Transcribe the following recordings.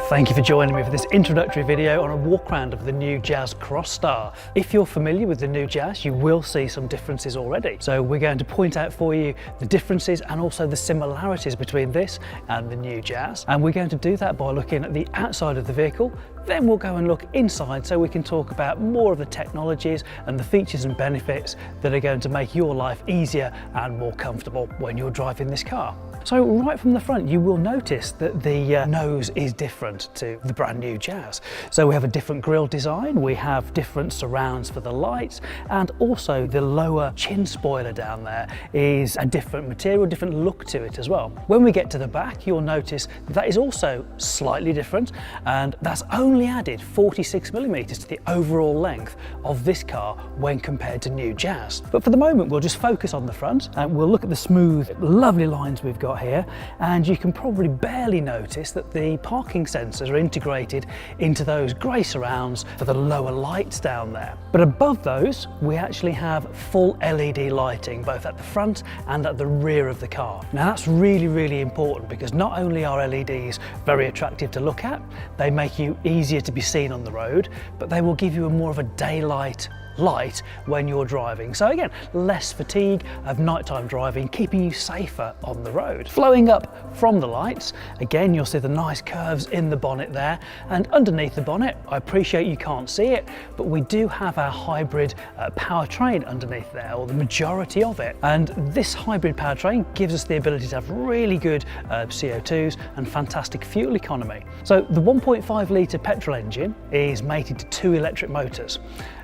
Thank you for joining me for this introductory video on a walk around of the new Jazz Crosstar. If you're familiar with the new Jazz, you will see some differences already. So we're going to point out for you the differences and also the similarities between this and the new Jazz. And we're going to do that by looking at the outside of the vehicle. Then we'll go and look inside so we can talk about more of the technologies and the features and benefits that are going to make your life easier and more comfortable when you're driving this car. So right from the front, you will notice that the nose is different to the brand new Jazz. So we have a different grille design, we have different surrounds for the lights, and also the lower chin spoiler down there is a different material, different look to it as well. When we get to the back, you'll notice that is also slightly different, and that's only added 46mm to the overall length of this car when compared to new Jazz. But for the moment, we'll just focus on the front and we'll look at the smooth, lovely lines we've got here, and you can probably barely notice that the parking sensors are integrated into those grey surrounds for the lower lights down there. But above those, we actually have full LED lighting, both at the front and at the rear of the car. Now that's really important, because not only are LEDs very attractive to look at, they make you easier to be seen on the road, but they will give you a more of a daylight light when you're driving. So again, less fatigue of nighttime driving, keeping you safer on the road. Flowing up from the lights, again, you'll see the nice curves in the bonnet there, and underneath the bonnet, I appreciate you can't see it, but we do have our hybrid powertrain underneath there, or the majority of it. And this hybrid powertrain gives us the ability to have really good CO2s and fantastic fuel economy. So the 1.5 litre petrol engine is mated to 2 electric motors,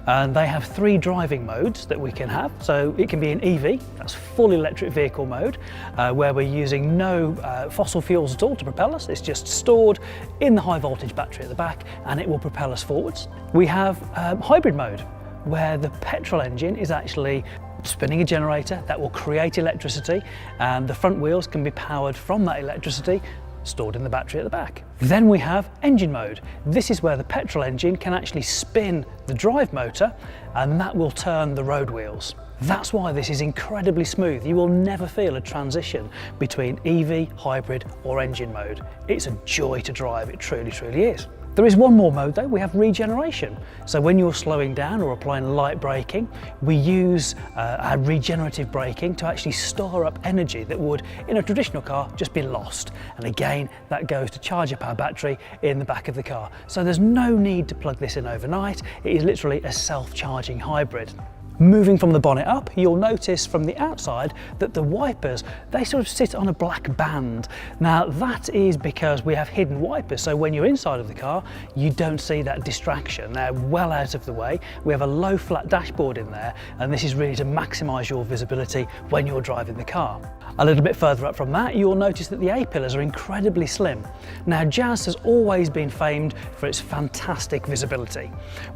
and they have 3 driving modes that we can have. So it can be an EV, that's full electric vehicle mode, where we're using no fossil fuels at all to propel us. It's just stored in the high voltage battery at the back, and it will propel us forwards. We have hybrid mode, where the petrol engine is actually spinning a generator that will create electricity, and the front wheels can be powered from that electricity stored in the battery at the back. Then we have engine mode. This is where the petrol engine can actually spin the drive motor, and that will turn the road wheels. That's why this is incredibly smooth. You will never feel a transition between EV, hybrid or engine mode. It's a joy to drive, it truly is. There is one more mode though, we have regeneration. So when you're slowing down or applying light braking, we use our regenerative braking to actually store up energy that would, in a traditional car, just be lost. And again, that goes to charge up our battery in the back of the car. So there's no need to plug this in overnight. It is literally a self-charging hybrid. Moving from the bonnet up, you'll notice from the outside that the wipers, they sort of sit on a black band. Now that is because we have hidden wipers, so when you're inside of the car, you don't see that distraction. They're well out of the way. We have a low flat dashboard in there, and this is really to maximise your visibility when you're driving the car. A little bit further up from that, you'll notice that the A-pillars are incredibly slim. Now Jazz has always been famed for its fantastic visibility.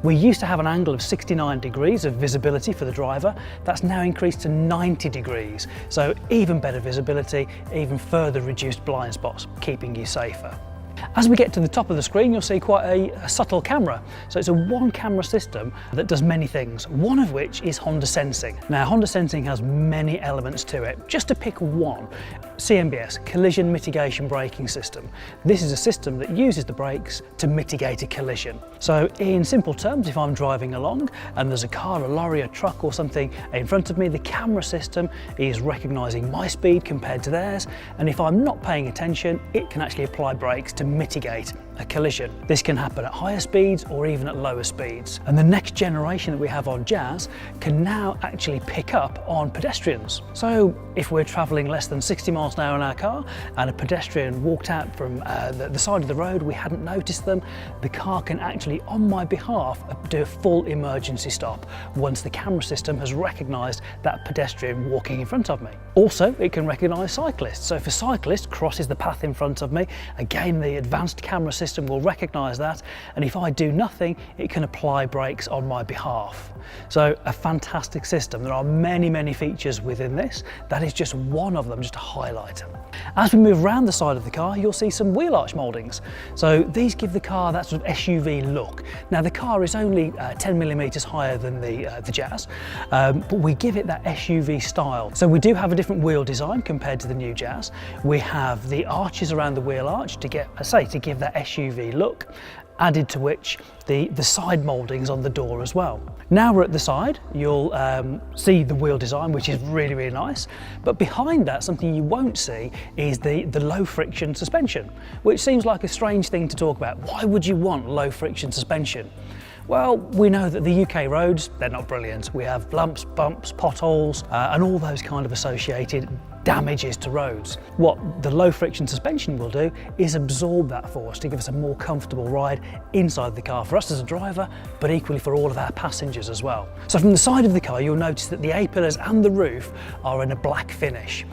We used to have an angle of 69 degrees of visibility for the driver. That's now increased to 90 degrees. So even better visibility, even further reduced blind spots, keeping you safer. As we get to the top of the screen, you'll see quite a subtle camera. So it's a one camera system that does many things, one of which is Honda Sensing. Now Honda Sensing has many elements to it. Just to pick one, CMBS, Collision Mitigation Braking System. This is a system that uses the brakes to mitigate a collision. So in simple terms, if I'm driving along and there's a car, a lorry, a truck or something in front of me, the camera system is recognising my speed compared to theirs, and if I'm not paying attention, it can actually apply brakes to mitigate a collision. This can happen at higher speeds or even at lower speeds. And the next generation that we have on Jazz can now actually pick up on pedestrians. So if we're travelling less than 60 miles an hour in our car and a pedestrian walked out from the side of the road, we hadn't noticed them, the car can actually, on my behalf, do a full emergency stop once the camera system has recognised that pedestrian walking in front of me. Also, it can recognise cyclists. So if a cyclist crosses the path in front of me, again, the advanced camera system will recognise that, and if I do nothing, it can apply brakes on my behalf. So a fantastic system. There are many features within this. That is just one of them, just to highlight them. As we move around the side of the car, you'll see some wheel arch mouldings. So these give the car that sort of SUV look. Now the car is only 10mm higher than the Jazz, but we give it that SUV style. So we do have a different wheel design compared to the new Jazz. We have the arches around the wheel arch to get a say, to give that SUV look, added to which the side mouldings on the door as well. Now we're at the side, you'll see the wheel design, which is really, really nice. But behind that, something you won't see is the low friction suspension, which seems like a strange thing to talk about. Why would you want low friction suspension? Well, we know that the UK roads, they're not brilliant. We have lumps, bumps, potholes, and all those kind of associated damages to roads. What the low friction suspension will do is absorb that force to give us a more comfortable ride inside the car for us as a driver, but equally for all of our passengers as well. So from the side of the car, you'll notice that the A-pillars and the roof are in a black finish.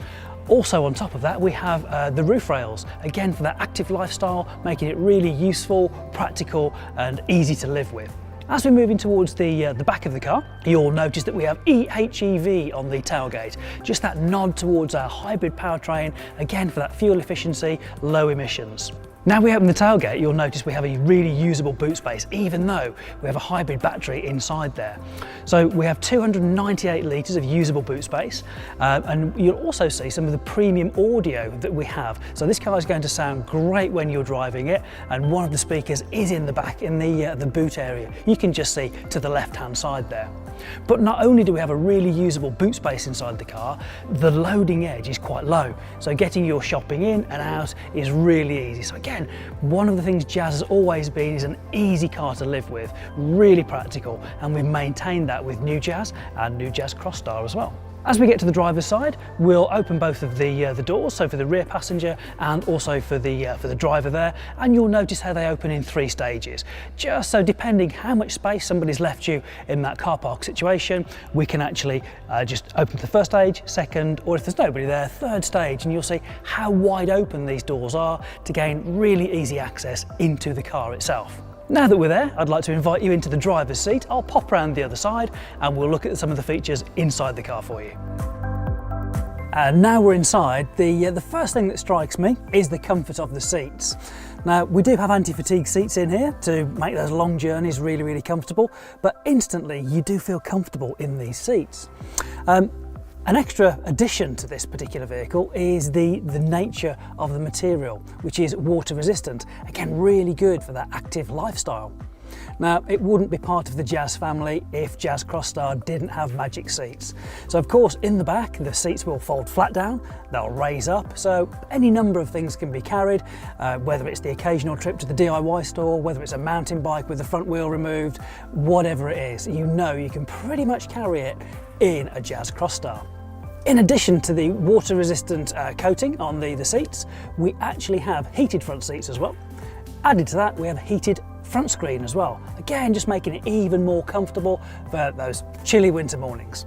Also on top of that, we have the roof rails, again for that active lifestyle, making it really useful, practical and easy to live with. As we're moving towards the back of the car, you'll notice that we have EHEV on the tailgate, just that nod towards our hybrid powertrain, again for that fuel efficiency, low emissions. Now we open the tailgate, you'll notice we have a really usable boot space, even though we have a hybrid battery inside there. So we have 298 litres of usable boot space, and you'll also see some of the premium audio that we have. So this car is going to sound great when you're driving it, and one of the speakers is in the back, in the boot area. You can just see to the left-hand side there. But not only do we have a really usable boot space inside the car, the loading edge is quite low. So getting your shopping in and out is really easy. So again, one of the things Jazz has always been is an easy car to live with, really practical, and we've maintained that with new Jazz and new Jazz Crosstar as well. As we get to the driver's side, we'll open both of the doors, so for the rear passenger and also for the driver there, and you'll notice how they open in 3 stages. Just so depending how much space somebody's left you in that car park situation, we can actually just open the first stage, second, or if there's nobody there, third stage, and you'll see how wide open these doors are to gain really easy access into the car itself. Now that we're there, I'd like to invite you into the driver's seat. I'll pop around the other side and we'll look at some of the features inside the car for you. And now we're inside, the first thing that strikes me is the comfort of the seats. Now, we do have anti-fatigue seats in here to make those long journeys really, really comfortable, but instantly you do feel comfortable in these seats. An extra addition to this particular vehicle is the nature of the material, which is water resistant. Again, really good for that active lifestyle. Now, it wouldn't be part of the Jazz family if Jazz Crosstar didn't have magic seats. So of course, in the back, the seats will fold flat down, they'll raise up, so any number of things can be carried, whether it's the occasional trip to the DIY store, whether it's a mountain bike with the front wheel removed, whatever it is, you know you can pretty much carry it in a Jazz Crosstar. In addition to the water-resistant coating on the seats, we actually have heated front seats as well. Added to that, we have a heated front screen as well. Again, just making it even more comfortable for those chilly winter mornings.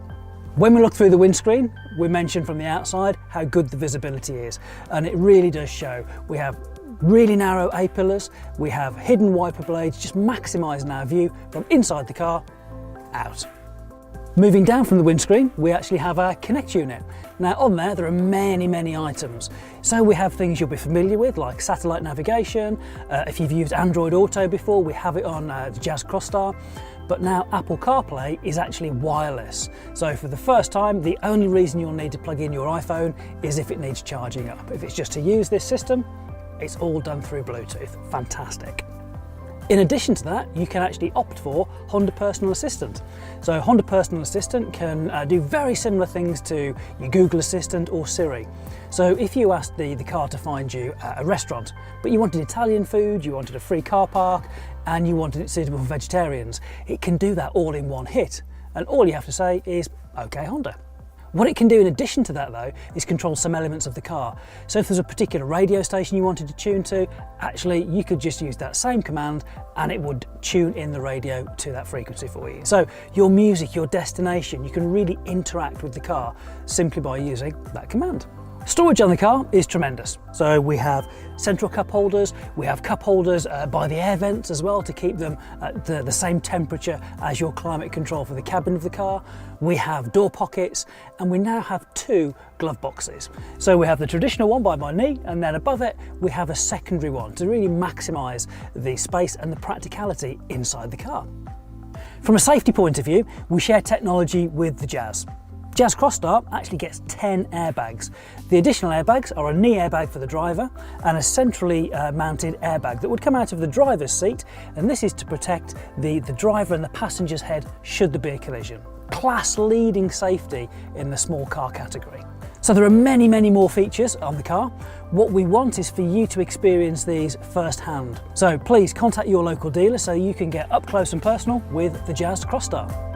When we look through the windscreen, we mentioned from the outside how good the visibility is, and it really does show. We have really narrow A-pillars, we have hidden wiper blades, just maximising our view from inside the car out. Moving down from the windscreen, we actually have our Connect unit. Now on there are many items. So we have things you'll be familiar with, like satellite navigation. If you've used Android Auto before, we have it on the Jazz Crosstar. But now Apple CarPlay is actually wireless. So for the first time, the only reason you'll need to plug in your iPhone is if it needs charging up. If it's just to use this system, it's all done through Bluetooth. Fantastic. In addition to that, you can actually opt for Honda Personal Assistant. So Honda Personal Assistant can do very similar things to your Google Assistant or Siri. So if you asked the car to find you a restaurant, but you wanted Italian food, you wanted a free car park, and you wanted it suitable for vegetarians, it can do that all in one hit. And all you have to say is, OK Honda. What it can do in addition to that though, is control some elements of the car. So if there's a particular radio station you wanted to tune to, actually you could just use that same command and it would tune in the radio to that frequency for you. So your music, your destination, you can really interact with the car simply by using that command. Storage on the car is tremendous. So we have central cup holders, we have cup holders by the air vents as well to keep them at the same temperature as your climate control for the cabin of the car. We have door pockets and we now have 2 glove boxes. So we have the traditional one by my knee and then above it we have a secondary one to really maximise the space and the practicality inside the car. From a safety point of view, we share technology with the Jazz. Jazz Crosstar actually gets 10 airbags. The additional airbags are a knee airbag for the driver and a centrally mounted airbag that would come out of the driver's seat, and this is to protect the driver and the passenger's head should there be a collision. Class leading safety in the small car category. So there are many, many more features on the car. What we want is for you to experience these firsthand. So please contact your local dealer so you can get up close and personal with the Jazz Crosstar.